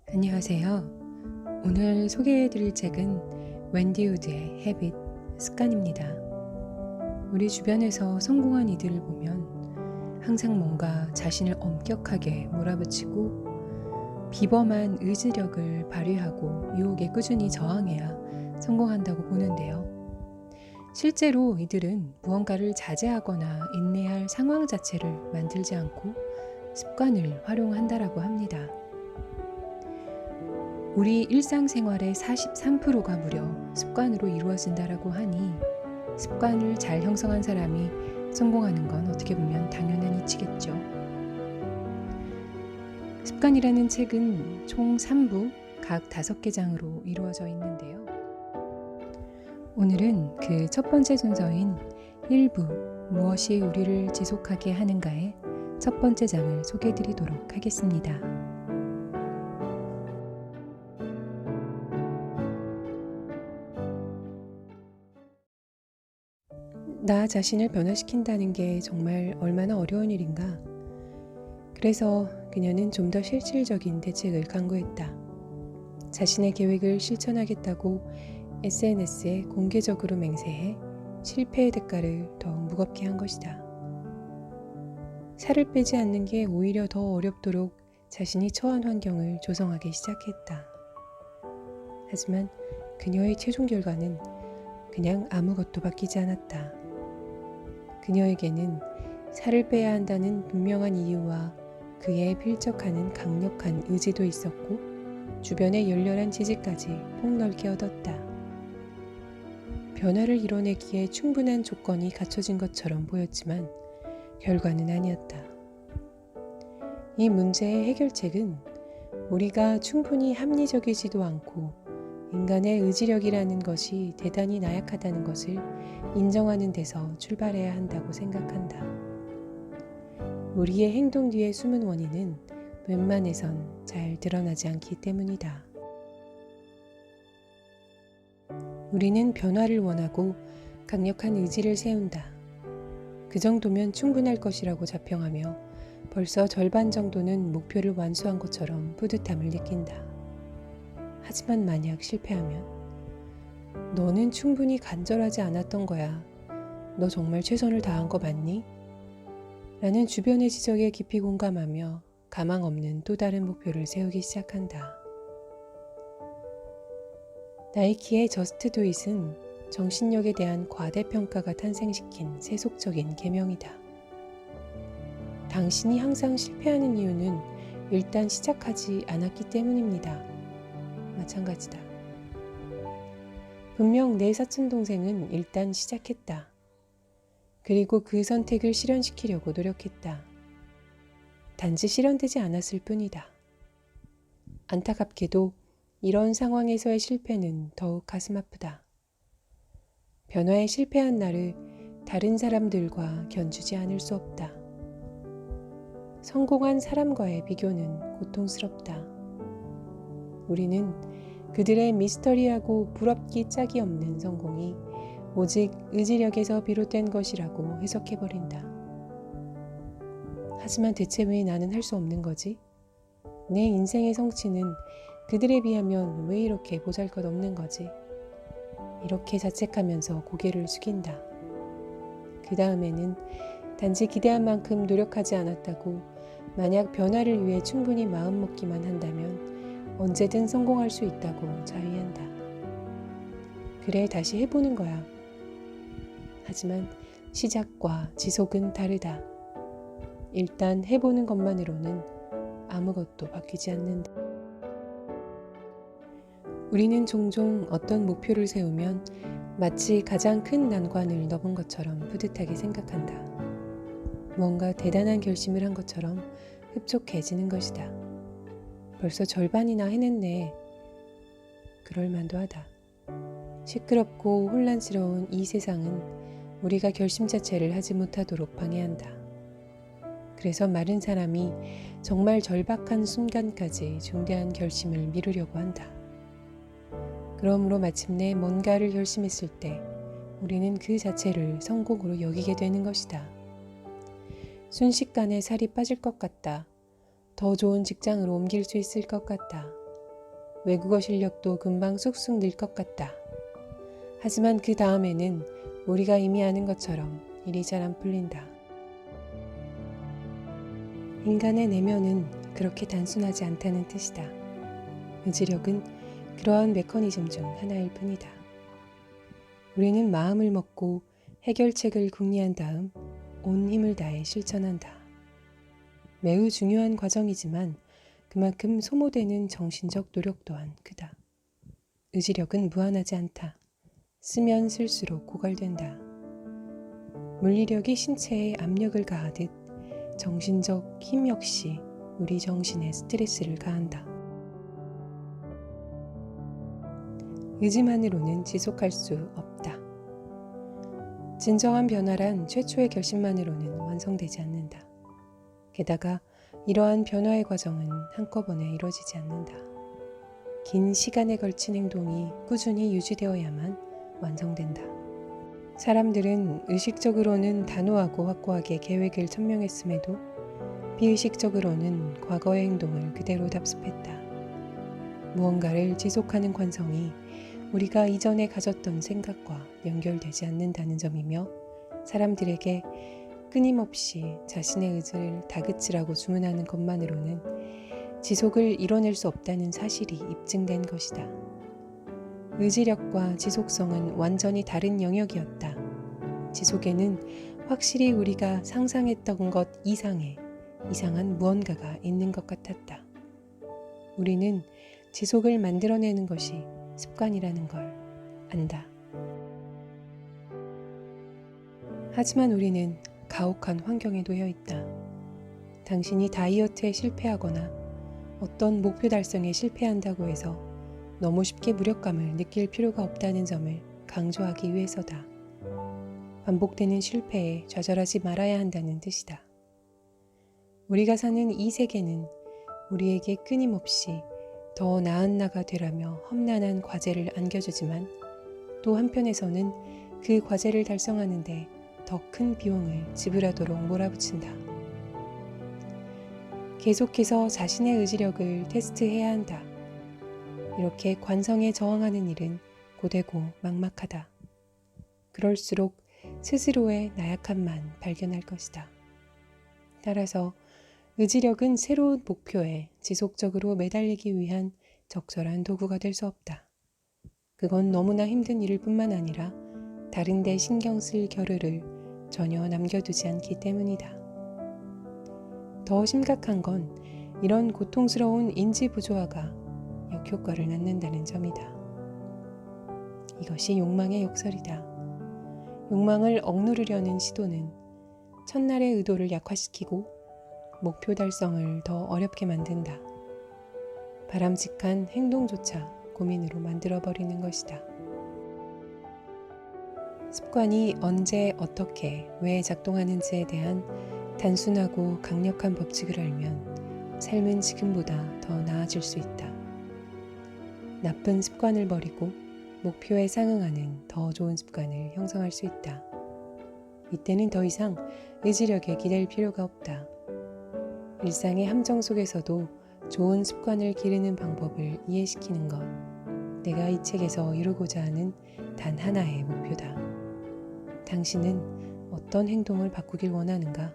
안녕하세요. 오늘 소개해드릴 책은 웬디 우드의 헤빗, 습관입니다. 우리 주변에서 성공한 이들을 보면 항상 뭔가 자신을 엄격하게 몰아붙이고 비범한 의지력을 발휘하고 유혹에 꾸준히 저항해야 성공한다고 보는데요. 실제로 이들은 무언가를 자제하거나 인내할 상황 자체를 만들지 않고 습관을 활용한다라고 합니다. 우리 일상생활의 43%가 무려 습관으로 이루어진다라고 하니 습관을 잘 형성한 사람이 성공하는 건 어떻게 보면 당연한 이치겠죠. 습관이라는 책은 총 3부, 각 5개 장으로 이루어져 있는데요. 오늘은 그 첫 번째 순서인 1부, 무엇이 우리를 지속하게 하는가의 첫 번째 장을 소개해드리도록 하겠습니다. 나 자신을 변화시킨다는 게 정말 얼마나 어려운 일인가. 그래서 그녀는 좀 더 실질적인 대책을 강구했다. 자신의 계획을 실천하겠다고 SNS에 공개적으로 맹세해 실패의 대가를 더욱 무겁게 한 것이다. 살을 빼지 않는 게 오히려 더 어렵도록 자신이 처한 환경을 조성하기 시작했다. 하지만 그녀의 최종 결과는 그냥 아무것도 바뀌지 않았다. 그녀에게는 살을 빼야 한다는 분명한 이유와 그에 필적하는 강력한 의지도 있었고 주변의 열렬한 지지까지 폭넓게 얻었다. 변화를 이뤄내기에 충분한 조건이 갖춰진 것처럼 보였지만 결과는 아니었다. 이 문제의 해결책은 우리가 충분히 합리적이지도 않고 인간의 의지력이라는 것이 대단히 나약하다는 것을 인정하는 데서 출발해야 한다고 생각한다. 우리의 행동 뒤에 숨은 원인은 웬만해선 잘 드러나지 않기 때문이다. 우리는 변화를 원하고 강력한 의지를 세운다. 그 정도면 충분할 것이라고 자평하며 벌써 절반 정도는 목표를 완수한 것처럼 뿌듯함을 느낀다. 하지만 만약 실패하면 너는 충분히 간절하지 않았던 거야. 너 정말 최선을 다한 거 맞니? 라는 주변의 지적에 깊이 공감하며 가망 없는 또 다른 목표를 세우기 시작한다. 나이키의 저스트 두 잇은 정신력에 대한 과대평가가 탄생시킨 세속적인 계명이다. 당신이 항상 실패하는 이유는 일단 시작하지 않았기 때문입니다. 마찬가지다. 분명 내 사촌동생은 일단 시작했다. 그리고 그 선택을 실현시키려고 노력했다. 단지 실현되지 않았을 뿐이다. 안타깝게도 이런 상황에서의 실패는 더욱 가슴 아프다. 변화에 실패한 나를 다른 사람들과 견주지 않을 수 없다. 성공한 사람과의 비교는 고통스럽다. 우리는 그들의 미스터리하고 부럽기 짝이 없는 성공이 오직 의지력에서 비롯된 것이라고 해석해버린다. 하지만 대체 왜 나는 할 수 없는 거지? 내 인생의 성취는 그들에 비하면 왜 이렇게 보잘것없는 거지? 이렇게 자책하면서 고개를 숙인다. 그 다음에는 단지 기대한 만큼 노력하지 않았다고 만약 변화를 위해 충분히 마음먹기만 한다면 언제든 성공할 수 있다고 자위한다. 그래, 다시 해보는 거야. 하지만 시작과 지속은 다르다. 일단 해보는 것만으로는 아무것도 바뀌지 않는다. 우리는 종종 어떤 목표를 세우면 마치 가장 큰 난관을 넘은 것처럼 뿌듯하게 생각한다. 뭔가 대단한 결심을 한 것처럼 흡족해지는 것이다. 벌써 절반이나 해냈네. 그럴만도 하다. 시끄럽고 혼란스러운 이 세상은 우리가 결심 자체를 하지 못하도록 방해한다. 그래서 많은 사람이 정말 절박한 순간까지 중대한 결심을 미루려고 한다. 그러므로 마침내 뭔가를 결심했을 때 우리는 그 자체를 성공으로 여기게 되는 것이다. 순식간에 살이 빠질 것 같다. 더 좋은 직장으로 옮길 수 있을 것 같다. 외국어 실력도 금방 쑥쑥 늘 것 같다. 하지만 그 다음에는 우리가 이미 아는 것처럼 일이 잘 안 풀린다. 인간의 내면은 그렇게 단순하지 않다는 뜻이다. 의지력은 그러한 메커니즘 중 하나일 뿐이다. 우리는 마음을 먹고 해결책을 궁리한 다음 온 힘을 다해 실천한다. 매우 중요한 과정이지만 그만큼 소모되는 정신적 노력 또한 크다. 의지력은 무한하지 않다. 쓰면 쓸수록 고갈된다. 물리력이 신체에 압력을 가하듯 정신적 힘 역시 우리 정신에 스트레스를 가한다. 의지만으로는 지속할 수 없다. 진정한 변화란 최초의 결심만으로는 완성되지 않는다. 게다가 이러한 변화의 과정은 한꺼번에 이루어지지 않는다. 긴 시간에 걸친 행동이 꾸준히 유지되어야만 완성된다. 사람들은 의식적으로는 단호하고 확고하게 계획을 천명했음에도 비의식적으로는 과거의 행동을 그대로 답습했다. 무언가를 지속하는 관성이 우리가 이전에 가졌던 생각과 연결되지 않는다는 점이며 사람들에게 끊임없이 자신의 의지를 다그치라고 주문하는 것만으로는 지속을 이뤄낼 수 없다는 사실이 입증된 것이다. 의지력과 지속성은 완전히 다른 영역이었다. 지속에는 확실히 우리가 상상했던 것 이상한 무언가가 있는 것 같았다. 우리는 지속을 만들어내는 것이 습관이라는 걸 안다. 하지만 우리는 가혹한 환경에 놓여 있다. 당신이 다이어트에 실패하거나 어떤 목표 달성에 실패한다고 해서 너무 쉽게 무력감을 느낄 필요가 없다는 점을 강조하기 위해서다. 반복되는 실패에 좌절하지 말아야 한다는 뜻이다. 우리가 사는 이 세계는 우리에게 끊임없이 더 나은 나가 되라며 험난한 과제를 안겨주지만 또 한편에서는 그 과제를 달성하는데 더 큰 비용을 지불하도록 몰아붙인다. 계속해서 자신의 의지력을 테스트해야 한다. 이렇게 관성에 저항하는 일은 고되고 막막하다. 그럴수록 스스로의 나약함만 발견할 것이다. 따라서 의지력은 새로운 목표에 지속적으로 매달리기 위한 적절한 도구가 될 수 없다. 그건 너무나 힘든 일일 뿐만 아니라 다른 데 신경 쓸 겨를을 전혀 남겨두지 않기 때문이다. 더 심각한 건 이런 고통스러운 인지 부조화가 역효과를 낳는다는 점이다. 이것이 욕망의 역설이다. 욕망을 억누르려는 시도는 첫날의 의도를 약화시키고 목표 달성을 더 어렵게 만든다. 바람직한 행동조차 고민으로 만들어버리는 것이다. 습관이 언제, 어떻게, 왜 작동하는지에 대한 단순하고 강력한 법칙을 알면 삶은 지금보다 더 나아질 수 있다. 나쁜 습관을 버리고 목표에 상응하는 더 좋은 습관을 형성할 수 있다. 이때는 더 이상 의지력에 기댈 필요가 없다. 일상의 함정 속에서도 좋은 습관을 기르는 방법을 이해시키는 것, 내가 이 책에서 이루고자 하는 단 하나의 목표다. 당신은 어떤 행동을 바꾸길 원하는가?